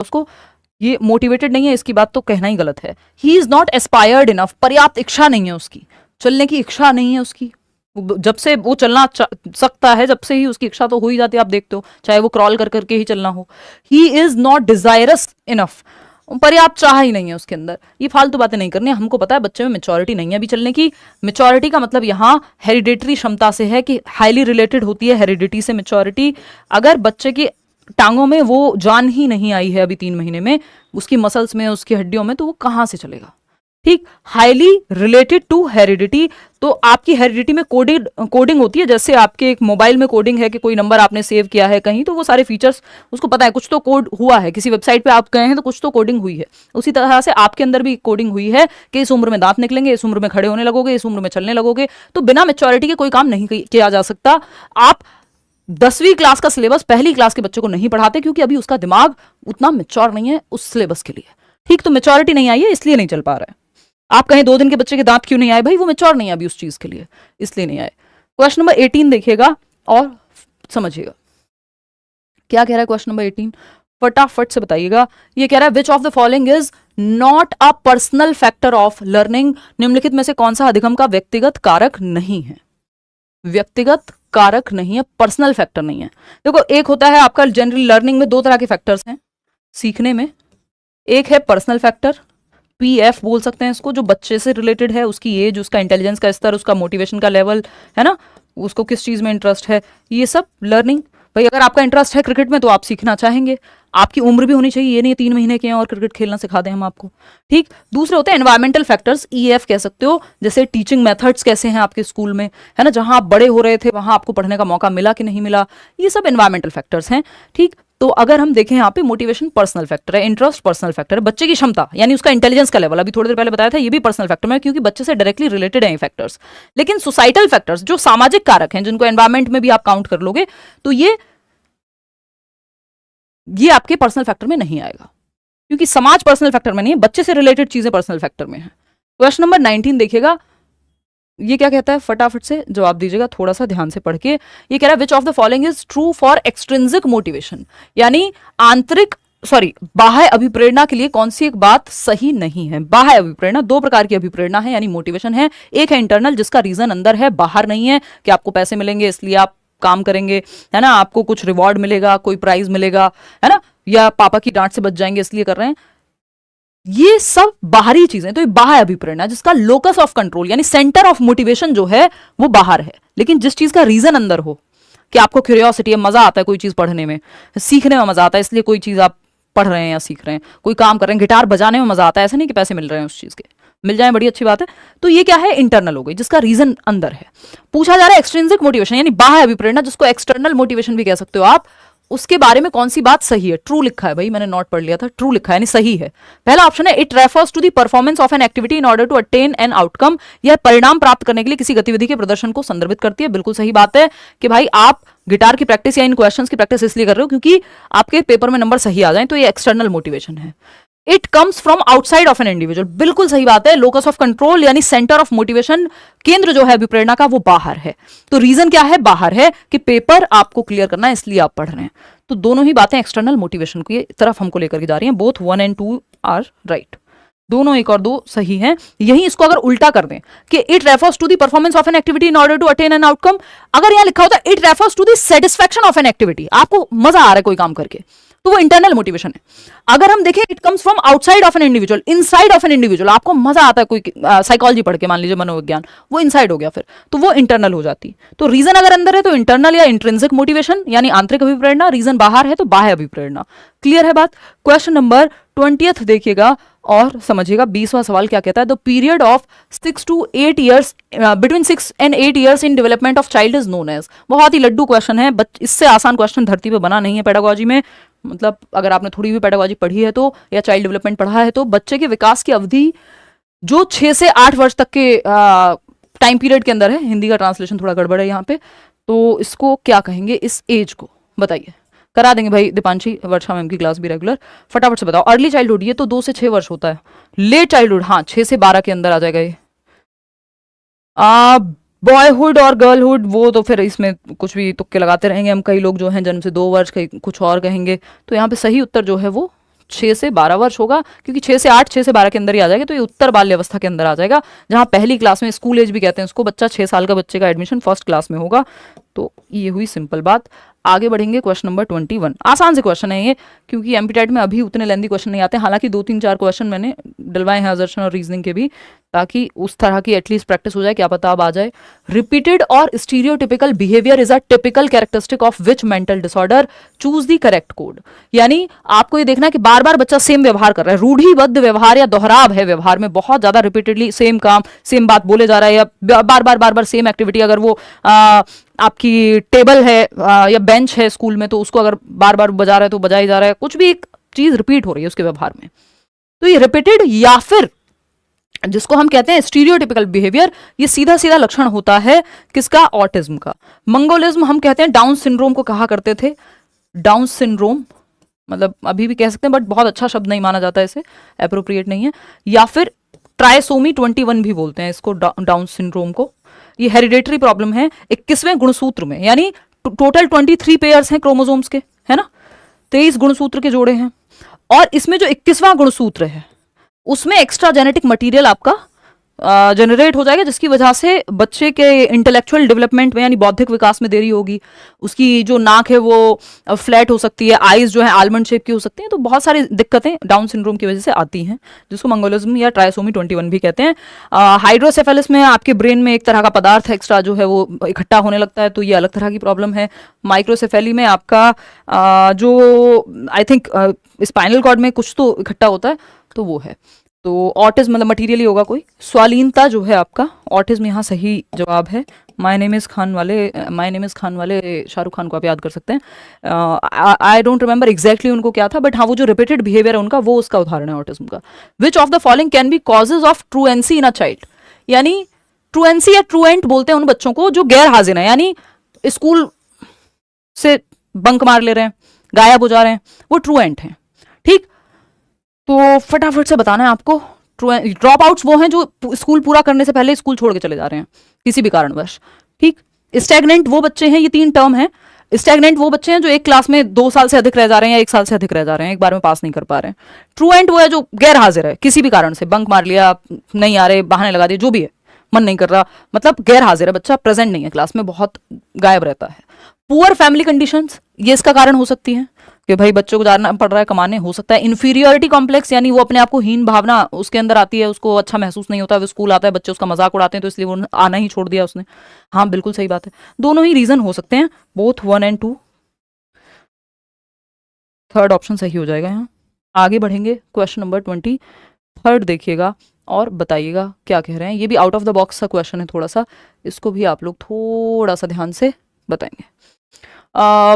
उसको, ये मोटिवेटेड नहीं है, इसकी बात तो कहना ही गलत है। He is not aspired enough, पर्याप्त इच्छा नहीं है उसकी, चलने की इच्छा नहीं है उसकी। जब से वो चलना सकता है, जब से ही उसकी इच्छा तो हो ही जाती है, आप देखते हो, चाहे वो क्रॉल कर करके ही चलना हो। He is not desirous enough, पर्याप्त चाह ही नहीं है उसके अंदर। ये फालतू बातें नहीं करनी, हमको पता है बच्चे में मेच्योरिटी नहीं है अभी चलने की। मेच्योरिटी का मतलब यहाँ हेरिडेटरी क्षमता से है, कि हाईली रिलेटेड होती है हेरिडिटी से मेच्योरिटी। अगर बच्चे की टांगों में वो जान ही नहीं आई है अभी 3 महीने में, उसकी मसल्स में, उसकी हड्डियों में, तो वो कहाँ से चलेगा? ठीक, हाईली रिलेटेड टू हेरिडिटी। तो आपकी हेरिडिटी में कोडिंग होती है, जैसे आपके एक मोबाइल में कोडिंग है कि कोई नंबर आपने सेव किया है कहीं, तो वो सारे फीचर्स उसको पता है, कुछ तो कोड हुआ है, किसी वेबसाइट पे आप गए हैं तो कुछ तो कोडिंग हुई है। उसी तरह से आपके अंदर भी कोडिंग हुई है कि इस उम्र में दांत निकलेंगे, इस उम्र में खड़े होने लगोगे, इस उम्र में चलने लगोगे। तो बिना मेच्योरिटी के कोई काम नहीं किया जा सकता। आप 10वीं क्लास का सिलेबस पहली क्लास के बच्चों को नहीं पढ़ाते, क्योंकि अभी उसका दिमाग उतना मेच्योर नहीं है उस सिलेबस के लिए। ठीक, तो मेच्योरिटी नहीं आई है, इसलिए नहीं चल पा रहा है। आप कहें 2 दिन के बच्चे के दांत क्यों नहीं आए, भाई वो मेच्योर नहीं है अभी उस चीज के लिए, इसलिए नहीं आए। क्वेश्चन नंबर 18 देखिएगा और समझिएगा क्या कह रहा है। क्वेश्चन नंबर 18 फटाफट से बताइएगा। ये कह रहा है विच of the following is not a personal factor of learning, निम्नलिखित में से कौन सा अधिगम का व्यक्तिगत कारक नहीं है? व्यक्तिगत कारक नहीं है, पर्सनल फैक्टर नहीं है। देखो, एक होता है आपका जनरल लर्निंग में 2 तरह के फैक्टर्स हैं सीखने में। एक है पर्सनल फैक्टर, PF बोल सकते हैं इसको, जो बच्चे से रिलेटेड है, उसकी एज, उसका इंटेलिजेंस का स्तर, उसका मोटिवेशन का लेवल, है ना, उसको किस चीज में इंटरेस्ट है, ये सब लर्निंग। भाई अगर आपका इंटरेस्ट है क्रिकेट में तो आप सीखना चाहेंगे, आपकी उम्र भी होनी चाहिए, ये नहीं 3 महीने के हैं और क्रिकेट खेलना सिखा दें हम आपको। ठीक, दूसरे होते हैं एनवायरमेंटल फैक्टर्स, EF कह सकते हो, जैसे टीचिंग मेथड्स कैसे हैं आपके स्कूल में, है ना, जहां आप बड़े हो रहे थे वहां आपको पढ़ने का मौका मिला कि नहीं मिला, ये सब एनवायरमेंटल फैक्टर्स हैं। ठीक, तो अगर हम देखें यहाँ पे मोटिवेशन पर्सनल फैक्टर है, इंटरेस्ट पर्सनल फैक्टर है, बच्चे की क्षमता यानी उसका इंटेलिजेंस का लेवल, अभी थोड़ी देर पहले बताया था, ये भी पर्सनल फैक्टर में, क्योंकि बच्चे से डायरेक्टली रिलेटेड है फैक्टर्स। लेकिन सोसाइटल फैक्टर्स, जो सामाजिक कारक हैं, जिनको एनवायरमेंट में भी आप काउंट कर लोगे, तो ये आपके पर्सनल फैक्टर में नहीं आएगा, क्योंकि समाज पर्सनल फैक्टर में नहीं है, बच्चे से रिलेटेड चीजें पर्सनल फैक्टर में है। क्वेश्चन नंबर 19 देखिएगा, ये क्या कहता है, फटाफट से जवाब दीजिएगा, थोड़ा सा ध्यान से पढ़ के। ये कह रहा है विच of the following is true for extrinsic motivation, यानी बाह्य अभिप्रेरणा के लिए कौन सी एक बात सही नहीं है। बाह्य अभिप्रेरणा, 2 प्रकार की अभिप्रेरणा है, यानी मोटिवेशन है। एक है इंटरनल, जिसका रीजन अंदर है, बाहर नहीं है, कि आपको पैसे मिलेंगे इसलिए आप काम करेंगे, है ना, आपको कुछ रिवॉर्ड मिलेगा, कोई प्राइज मिलेगा, है ना, या पापा की डांट से बच जाएंगे इसलिए कर रहे हैं, ये सब बाहरी चीजें। तो ये बाह्य अभिप्रेरणा, जिसका लोकस ऑफ कंट्रोल यानी सेंटर ऑफ मोटिवेशन जो है वो बाहर है, लेकिन जिस चीज का रीजन अंदर हो, कि आपको क्यूरियोसिटी है, मजा आता है कोई चीज पढ़ने में, सीखने में मजा आता है, इसलिए कोई चीज आप पढ़ रहे हैं या सीख रहे हैं, कोई काम कर रहे हैं, गिटार बजाने में मजा आता है, ऐसा नहीं कि पैसे मिल रहे हैं उस चीज के, मिल जाए बड़ी अच्छी बात है। तो ये क्या है, इंटरनल हो गई, जिसका रीजन अंदर है। पूछा जा रहा है एक्सट्रिंसिक मोटिवेशन यानी बाह्य अभिप्रेरणा, जिसको एक्सटर्नल मोटिवेशन भी कह सकते हो आप, उसके बारे में कौन सी बात सही है। ट्रू लिखा है भाई, मैंने नोट पढ़ लिया था, ट्रू लिखा है यानी सही है। पहला ऑप्शन है it refers to the performance of an activity in order to attain an outcome, यह परिणाम प्राप्त करने के लिए किसी गतिविधि के प्रदर्शन को संदर्भित करती है। बिल्कुल सही बात है कि भाई आप गिटार की प्रैक्टिस या इन क्वेश्चंस की प्रैक्टिस इसलिए कर रहे हो क्योंकि आपके पेपर में नंबर सही आ जाए, तो ये एक्सटर्नल मोटिवेशन है। It comes from outside of an individual, बिल्कुल सही बात है। लोकस ऑफ कंट्रोल यानी सेंटर ऑफ मोटिवेशन, केंद्र जो है अभिप्रेरणा का, वो बाहर है। तो रीजन क्या है, बाहर है, कि पेपर आपको क्लियर करना है इसलिए आप पढ़ रहे हैं। तो दोनों ही बातें एक्सटर्नल मोटिवेशन की तरफ हमको लेकर के जा रही हैं। बोथ 1 and 2 आर राइट, दोनों 1 और 2 सही हैं। यही इसको अगर उल्टा कर दें कि it refers to the performance of an activity in order to attain an outcome, अगर यहां लिखा होता it refers to the satisfaction of an activity, आपको मजा आ रहा है कोई काम करके, तो वो इंटरनल मोटिवेशन है। अगर हम देखें it comes from outside of an individual, inside of an individual, आपको मजा आता है कोई साइकोलॉजी पढ़ के, मान लीजिए मनोविज्ञान, वो इनसाइड हो गया फिर, तो वो इंटरनल हो जाती। तो रीजन अगर अंदर है तो इंटरनल या इंट्रिंसिक मोटिवेशन यानी आंतरिक अभिप्रेरणा, रीजन बाहर है तो बाह्य अभिप्रेरणा। क्लियर है बात। क्वेश्चन नंबर 20 देखिएगा और समझिएगा। 20वां सवाल क्या कहता है, the period of 6 to 8 years between 6 and 8 years in development of child is known as. बहुत ही लड्डू क्वेश्चन है, इससे आसान क्वेश्चन धरती पे बना नहीं है पेडागोजी में। मतलब अगर आपने थोड़ी भी पेडागोजी पढ़ी है तो, या चाइल्ड डेवलपमेंट पढ़ा है तो, बच्चे के विकास की अवधि जो 6 से 8 वर्ष तक के टाइम पीरियड के अंदर है, हिंदी का ट्रांसलेशन थोड़ा गड़बड़ है यहाँ पे, तो इसको क्या कहेंगे इस एज को, बताइए। करा देंगे भाई दीपांशी, वर्षा मैम की क्लास भी रेगुलर, फटाफट से बताओ। अर्ली चाइल्डहुड ये तो 2 से 6 वर्ष होता है। लेट चाइल्डहुड, हाँ 6 से 12 के अंदर आ जाएगा ये। बॉयहुड और गर्लहुड वो तो फिर इसमें कुछ भी तुक्के लगाते रहेंगे हम, कई लोग जो हैं जन्म से 2 वर्ष, कई कुछ और कहेंगे। तो यहाँ पे सही उत्तर जो है वो 6 से 12 वर्ष होगा, क्योंकि 6 से 8, 6 से 12 के अंदर ही आ जाएगा, तो ये उत्तर बाल्य अवस्था के अंदर आ जाएगा, जहां पहली क्लास में, स्कूल एज भी कहते हैं उसको, बच्चा 6 साल का बच्चे का एडमिशन फर्स्ट क्लास में होगा। तो ये हुई सिंपल बात। आगे बढ़ेंगे, क्वेश्चन नंबर 21। आसान से क्वेश्चन है ये, क्योंकि एमपीटेट में अभी उतने लेंदी क्वेश्चन नहीं आते, हालांकि 2-3-4 क्वेश्चन मैंने डलवाए हैं असर्शन और रीजनिंग के भी, ताकि उस तरह की एटलीस्ट प्रैक्टिस हो जाए, क्या पता अब आ जाए। रिपीटेड और stereotypical behaviour is a typical characteristic of which mental disorder, choose the correct code. यानी आपको ये देखना है कि बार बार बच्चा सेम व्यवहार कर रहा है, रूढ़िबद्ध व्यवहार या दोहराव है व्यवहार में, बहुत ज्यादा रिपीटेडली सेम काम सेम बात बोले जा रहा है, या बार बार सेम एक्टिविटी, अगर वो आपकी टेबल है या बेंच है स्कूल में, तो उसको अगर बार बार बजा रहा है तो बजाई जा रहा है, कुछ भी एक चीज रिपीट हो रही है उसके व्यवहार में, तो ये रिपीटेड या फिर जिसको हम कहते हैं स्टीरियोटिपिकल बिहेवियर, ये सीधा सीधा लक्षण होता है किसका, ऑटिज्म का। मंगोलिज्म हम कहते हैं, डाउन सिंड्रोम को कहा करते थे, डाउन सिंड्रोम मतलब अभी भी कह सकते हैं, बट बहुत अच्छा शब्द नहीं माना जाता, इसे एप्रोप्रिएट नहीं है। या फिर ट्राइसोमी 21 भी बोलते हैं इसको, डाउन सिंड्रोम को। ये हेरिडेटरी प्रॉब्लम है 21वें गुणसूत्र में, यानी टोटल 23 पेयर्स हैं क्रोमोसोम्स के, है ना, 23 गुणसूत्र के जोड़े हैं, और इसमें जो 21वां गुणसूत्र है उसमें एक्स्ट्रा जेनेटिक मटेरियल आपका जनरेट हो जाएगा, जिसकी वजह से बच्चे के इंटेलेक्चुअल डेवलपमेंट में यानी बौद्धिक विकास में देरी होगी, उसकी जो नाक है वो फ्लैट हो सकती है, आईज जो है आलमंड शेप की हो सकती हैं, तो बहुत सारी दिक्कतें डाउन सिंड्रोम की वजह से आती हैं, जिसको मंगोलिज्म या ट्राइसोमी 21 भी कहते हैं। हाइड्रोसेफेलस में आपके ब्रेन में एक तरह का पदार्थ एक्स्ट्रा जो है वो इकट्ठा होने लगता है, तो ये अलग तरह की प्रॉब्लम है। माइक्रोसेफेली में आपका जो आई थिंक स्पाइनल कॉर्ड में कुछ तो इकट्ठा होता है, तो वो है। तो ऑटिज्म मतलब मटीरियली होगा कोई। स्वालीनता जो है आपका, ऑटिज्म यहाँ सही जवाब है। माय नेम इज़ खान वाले शाहरुख खान को आप याद कर सकते हैं। आई डोंट रिमेंबर एग्जैक्टली उनको क्या था, बट हाँ वो जो रिपीटेड बिहेवियर है उनका, वो उसका उदाहरण है ऑटिज्म का। Which of the following can be causes of truancy in a child, यानी ट्रूएंसी या ट्रूएंट बोलते हैं उन बच्चों को जो गैर हाजिर हैं, यानी स्कूल से बंक मार ले रहे हैं, गायब हो जा रहे हैं, वो ट्रूएंट हैं। ठीक, तो फटाफट से बताना है आपको। ड्रॉप आउट्स वो हैं जो स्कूल पूरा करने से पहले स्कूल छोड़ के चले जा रहे हैं किसी भी कारणवश। ठीक, स्टैग्नेंट वो बच्चे हैं, ये 3 टर्म है। स्टैग्नेंट वो बच्चे हैं जो एक क्लास में 2 साल से अधिक रह जा रहे हैं या 1 साल से अधिक रह जा रहे हैं, एक बार में पास नहीं कर पा रहे हैं। ट्रूएंट वो है जो गैर हाजिर है किसी भी कारण से, बंक मार लिया, नहीं आ रहे, बहाने लगा दिए, जो भी है, मन नहीं कर रहा, मतलब गैर हाजिर है, बच्चा प्रेजेंट नहीं है क्लास में, बहुत गायब रहता है। पुअर फैमिली कंडीशंस ये इसका कारण हो सकती है कि भाई बच्चों को जाना पड़ रहा है कमाने, हो सकता है। इन्फीरियरिटी कॉम्प्लेक्स, यानी वो अपने आप को हीन भावना उसके अंदर आती है, उसको अच्छा महसूस नहीं होता, वो स्कूल आता है, बच्चे उसका मजाक उड़ाते हैं, तो इसलिए वो आना ही छोड़ दिया उसने। हाँ बिल्कुल सही बात है, दोनों ही रीजन हो सकते हैं, बोथ 1 और 2। थर्ड ऑप्शन सही हो जाएगा यहाँ। आगे बढ़ेंगे, क्वेश्चन नंबर 23 देखिएगा और बताइएगा क्या कह रहे हैं। ये भी आउट ऑफ द बॉक्स का क्वेश्चन है थोड़ा सा, इसको भी आप लोग थोड़ा सा ध्यान से बताएंगे।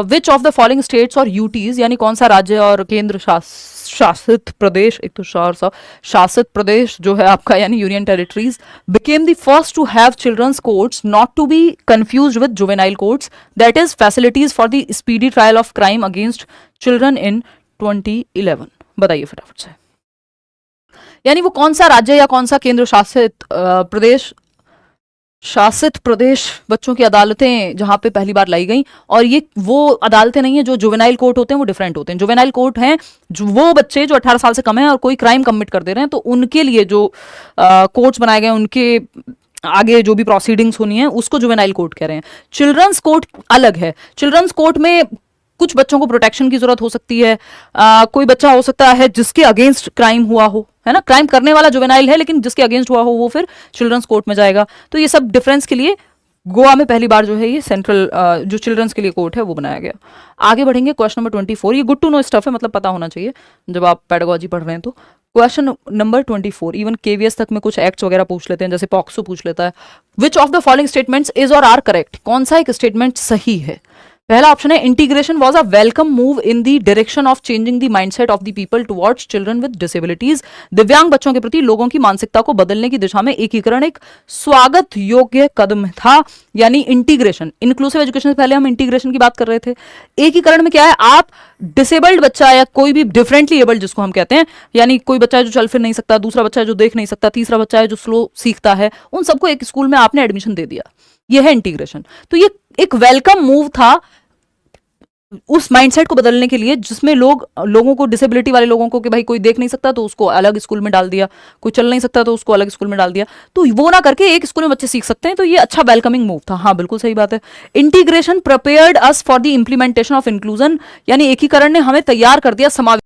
विच ऑफ द फॉलोइंग स्टेट्स और यूटीज, यानी कौन सा राज्य और केंद्र शासित प्रदेश, एक तो शासित प्रदेश जो है आपका यानी union territories, became the first to have childrens courts not to be confused with juvenile courts, that is facilities for the speedy trial of crime against children in 2011। बताइए फटाफट से, यानी वो कौन सा राज्य या कौन सा केंद्र शासित प्रदेश बच्चों की अदालतें जहां पे पहली बार लाई गई। और ये वो अदालतें नहीं है जो जुवेनाइल कोर्ट होते हैं, वो डिफरेंट होते हैं। जुवेनाइल कोर्ट हैं जो वो बच्चे जो 18 साल से कम हैं और कोई क्राइम कमिट कर दे रहे हैं, तो उनके लिए जो कोर्ट्स बनाए गए, उनके आगे जो भी प्रोसीडिंग्स होनी है उसको जुवेनाइल कोर्ट कह रहे हैं। चिल्ड्रंस कोर्ट अलग है। चिल्ड्रंस कोर्ट में कुछ बच्चों को प्रोटेक्शन की जरूरत हो सकती है, कोई बच्चा हो सकता है जिसके अगेंस्ट क्राइम हुआ हो, है ना, क्राइम करने वाला जुवेनाइल है लेकिन जिसके अगेंस्ट हुआ हो वो फिर चिल्ड्रंस कोर्ट में जाएगा। तो ये सब डिफरेंस के लिए गोवा में पहली बार जो है ये सेंट्रल जो चिल्ड्रंस के लिए कोर्ट है वो बनाया गया। आगे बढ़ेंगे, क्वेश्चन नंबर 24। ये गुड टू नो स्टफ है, मतलब पता होना चाहिए जब आप पेडागोजी पढ़ रहे हैं। तो क्वेश्चन नंबर 24, इवन केवीएस तक में कुछ एक्ट्स वगैरह पूछ लेते हैं, जैसे पॉक्सो पूछ लेता है। विच of the following statements is और आर करेक्ट, कौन सा एक स्टेटमेंट सही है। पहला ऑप्शन है integration was a welcome move in the direction of changing the mindset of the people towards children with disabilities. दिव्यांग बच्चों के प्रति लोगों की मानसिकता को बदलने की दिशा में एकीकरण एक स्वागत योग्य कदम था। यानी इंटीग्रेशन, इंक्लूसिव एजुकेशन से पहले हम इंटीग्रेशन की बात कर रहे थे। एकीकरण में क्या है, आप डिसेबल्ड बच्चा या कोई भी डिफरेंटली एबल्ड जिसको हम कहते हैं, यानी कोई बच्चा है जो चल फिर नहीं सकता, दूसरा बच्चा है जो देख नहीं सकता, तीसरा बच्चा है जो स्लो सीखता है, उन सबको एक स्कूल में आपने एडमिशन दे दिया। यह है इंटीग्रेशन। तो ये एक वेलकम मूव था उस माइंडसेट को बदलने के लिए जिसमें लोगों को, डिसेबिलिटी वाले लोगों को, कि भाई कोई देख नहीं सकता तो उसको अलग स्कूल में डाल दिया, कोई चल नहीं सकता तो उसको अलग स्कूल में डाल दिया, तो वो ना करके एक स्कूल में बच्चे सीख सकते हैं, तो ये अच्छा वेलकमिंग मूव था। हाँ बिल्कुल सही बात है। Integration prepared us for the implementation of inclusion, यानी एकीकरण ने हमें तैयार कर दिया समावेश